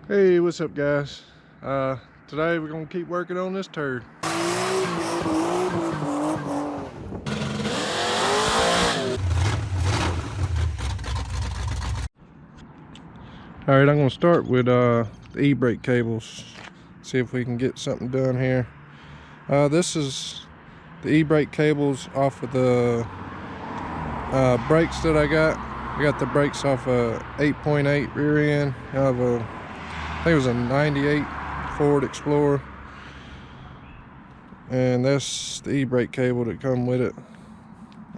Hey, what's up guys? Today we're gonna keep working on this turd. Alright, I'm gonna start with the e-brake cables. See if we can get something done here. This is the e-brake cables off of the brakes that I got. I got the brakes off a 8.8 rear end of a, I think it was a 98 Ford Explorer. And that's the e-brake cable that come with it.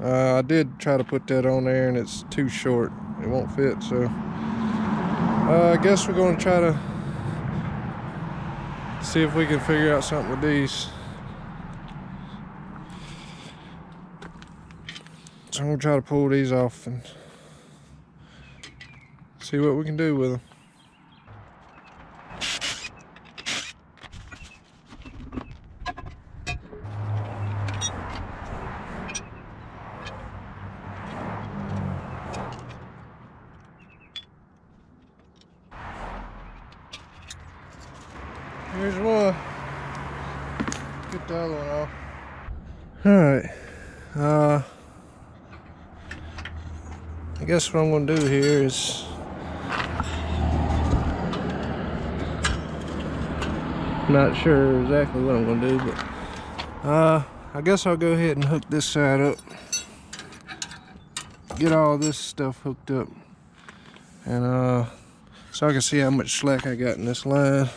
I did try to put that on there and it's too short. It won't fit, so I guess we're going to try to see if we can figure out something with these. So I'm going to try to pull these off and see what we can do with them. Here's one. Get the other one off. Alright. I guess what I'm going to do here is I'm not sure exactly what I'm going to do, but I guess I'll go ahead and hook this side up. Get all this stuff hooked up. And so I can see how much slack I got in this line.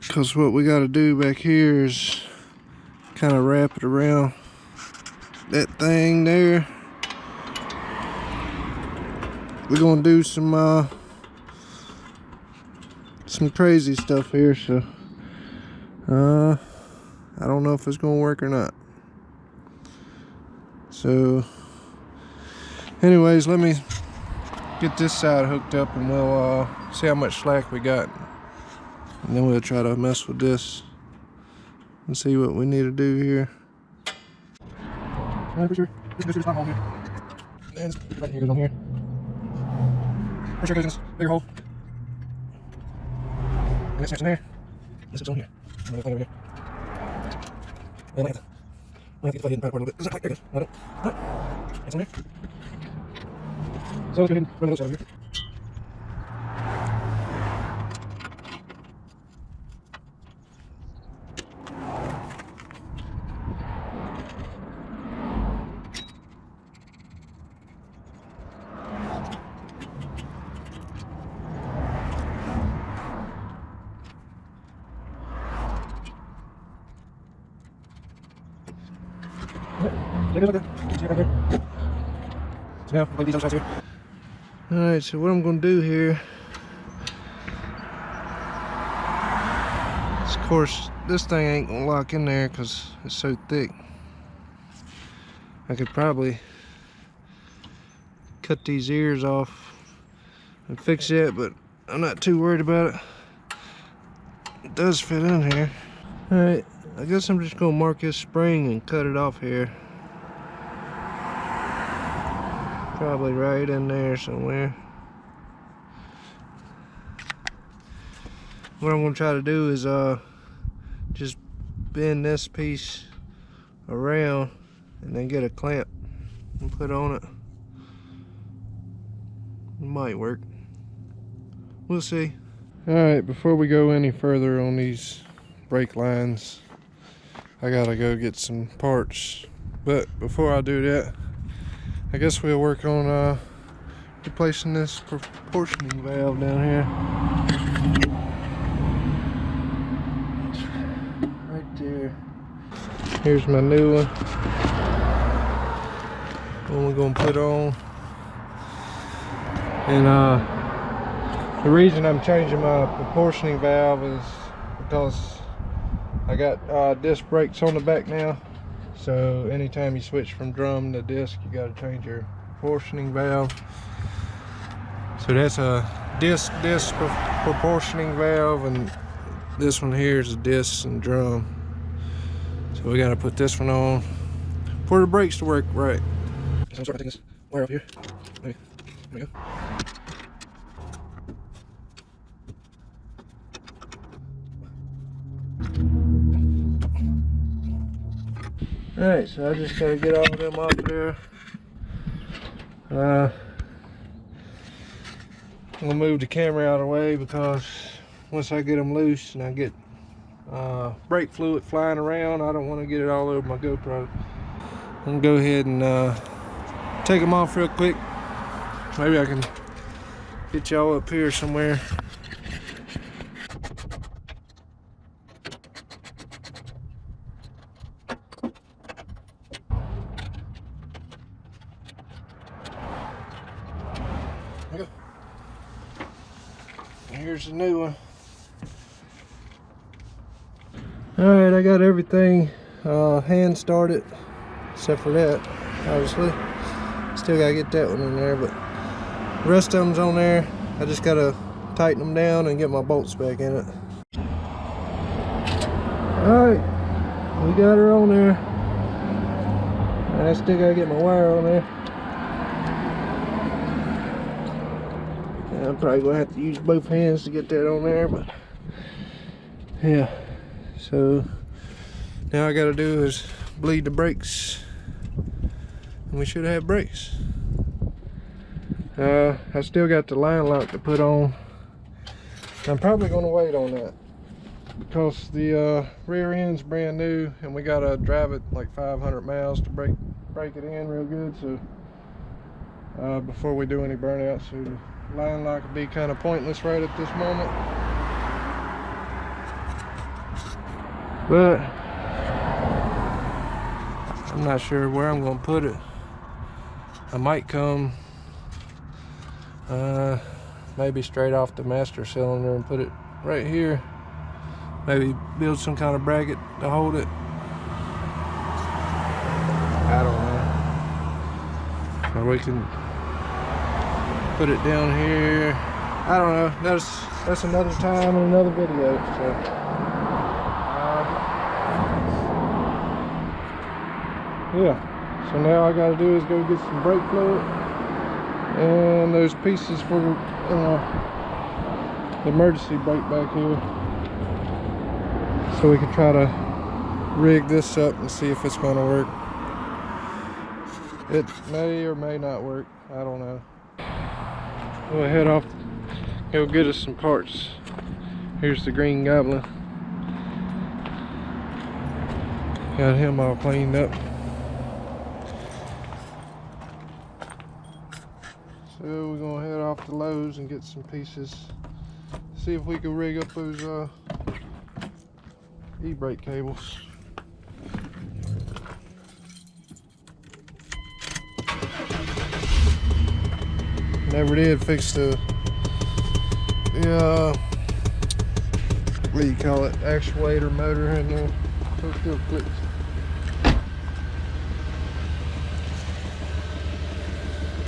Because what we got to do back here is kind of wrap it around that thing there. We're gonna do some crazy stuff here, so I don't know if it's gonna work or not. So anyways, let me get this side hooked up and we'll see how much slack we got. And then we'll try to mess with this and see what we need to do here. Pretty sure this goes through this bottom hole here. And right here goes on here. Pretty sure it goes in this bigger hole. And this snaps in there. This is on here. I'm gonna play over here. And I have to get the plate in and part a little bit. There it goes. Got it. Alright. It's on there. So let's go ahead and run those out of here. There goes right there. See it right there. So now, I'll leave these on the sides here. Alright, so what I'm going to do here is, of course, this thing ain't going to lock in there because it's so thick. I could probably cut these ears off and fix it, but I'm not too worried about it. It does fit in here. Alright, I guess I'm just going to mark this spring and cut it off here. Probably right in there somewhere. What I'm going to try to do is just bend this piece around and then get a clamp and put on it. It might work. We'll see. Alright, before we go any further on these brake lines, I gotta go get some parts. But before I do that, I guess we'll work on replacing this proportioning valve down here. Right there. Here's my new one. One we're gonna put on. And the reason I'm changing my proportioning valve is because I got disc brakes on the back now. So anytime you switch from drum to disc, you got to change your proportioning valve. So that's a disc proportioning valve, and this one here is a disc and drum. So we got to put this one on for the brakes to work right. So I'm starting to take this wire off here. There we go. Alright, so I just gotta get all of them off there. I'm gonna move the camera out of the way because once I get them loose and I get brake fluid flying around, I don't want to get it all over my GoPro. I'm gonna go ahead and take them off real quick. Maybe I can get y'all up here somewhere. Here's the new one. Alright, I got everything hand started except for that, obviously. Still gotta get that one in there, but the rest of them's on there. I just gotta tighten them down and get my bolts back in it. Alright, we got her on there. I still gotta get my wire on there. I'm probably gonna have to use both hands to get that on there, but yeah. So now I gotta do is bleed the brakes, and we should have brakes. I still got the line lock to put on. I'm probably gonna wait on that because the rear end's brand new, and we gotta drive it like 500 miles to break it in real good. So before we do any burnouts, so the line lock would be kind of pointless right at this moment. But I'm not sure where I'm gonna put it. I might come maybe straight off the master cylinder and put it right here. Maybe build some kind of bracket to hold it. I don't know. Or we can put it down here. I don't know. That's another time and another video. So yeah. So now all I gotta do is go get some brake fluid and those pieces for the emergency brake back here, so we can try to rig this up and see if it's gonna work. It may or may not work. I don't know. We'll head off, go get us some parts. Here's the Green Goblin. Got him all cleaned up. So we're gonna head off to Lowe's and get some pieces. See if we can rig up those e-brake cables. Never did fix the what do you call it, actuator motor in there, so it still clicks.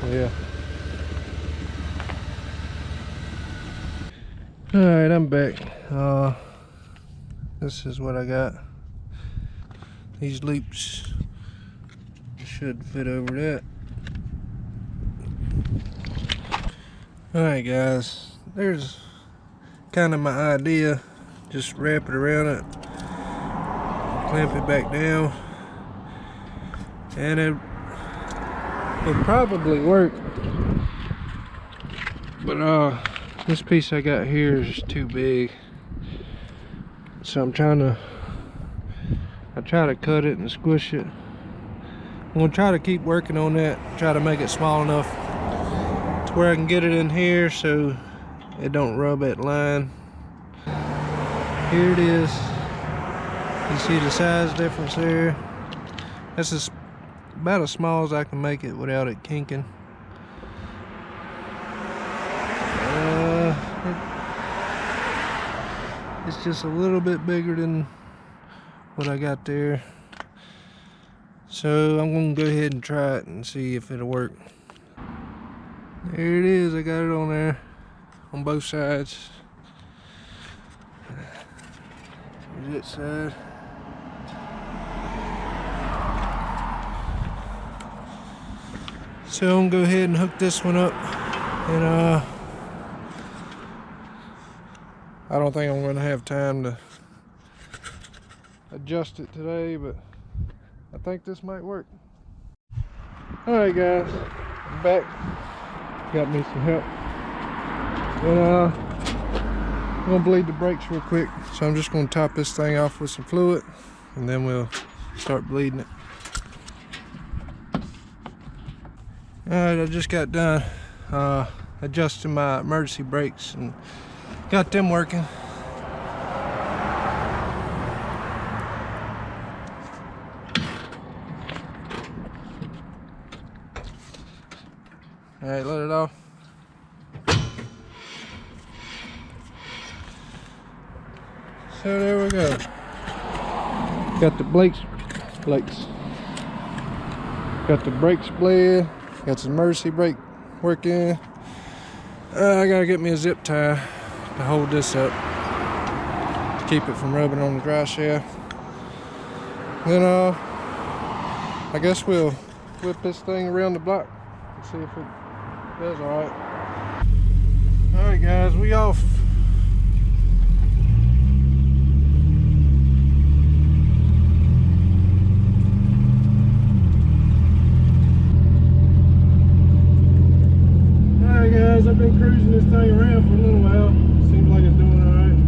Yeah. Alright, I'm back. This is what I got. These loops should fit over that. Alright guys, there's kind of my idea. Just wrap it around it, clamp it back down, and it will probably work. But this piece I got here is too big, so I try to cut it and squish it. I'm gonna try to keep working on that, try to make it small enough to where I can get it in here so it don't rub that line. Here it is. You see the size difference there. This about as small as I can make it without it kinking. It's just a little bit bigger than what I got there. So I'm gonna go ahead and try it and see if it'll work. There it is, I got it on there on both sides. Here's that side. So I'm gonna go ahead and hook this one up, and I don't think I'm gonna have time to adjust it today, but I think this might work. Alright guys, I'm back. Got me some help. And I'm gonna bleed the brakes real quick. So I'm just gonna top this thing off with some fluid and then we'll start bleeding it. Alright, I just got done adjusting my emergency brakes and got them working. Alright, let it off. So there we go. Got the brakes. Got the brakes bled. Got some emergency brake working. I gotta get me a zip tie to hold this up to keep it from rubbing on the dry shaft. Then I guess we'll whip this thing around the block and see if it does alright. Alright guys, we off. Alright guys, I've been cruising this thing around for a little while. Seems like it's doing alright.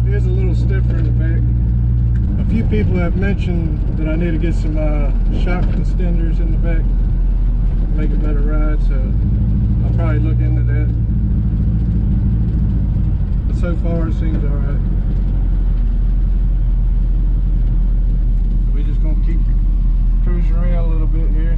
It is a little stiffer in the back. A few people have mentioned that I need to get some shock extenders in the back, make a better ride, so I'll probably look into that. But so far it seems alright. We're just gonna keep cruising around a little bit here.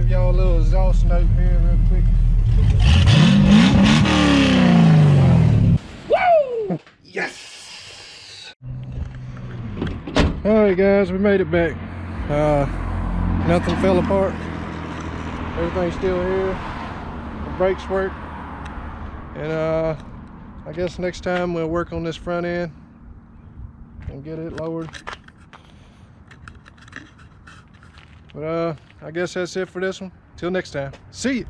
Y'all a little exhaust note here real quick. Woo! Yes! Alright guys, we made it back. Nothing fell apart. Everything's still here. The brakes work. And I guess next time we'll work on this front end and get it lowered. But I guess that's it for this one. Till next time. See you.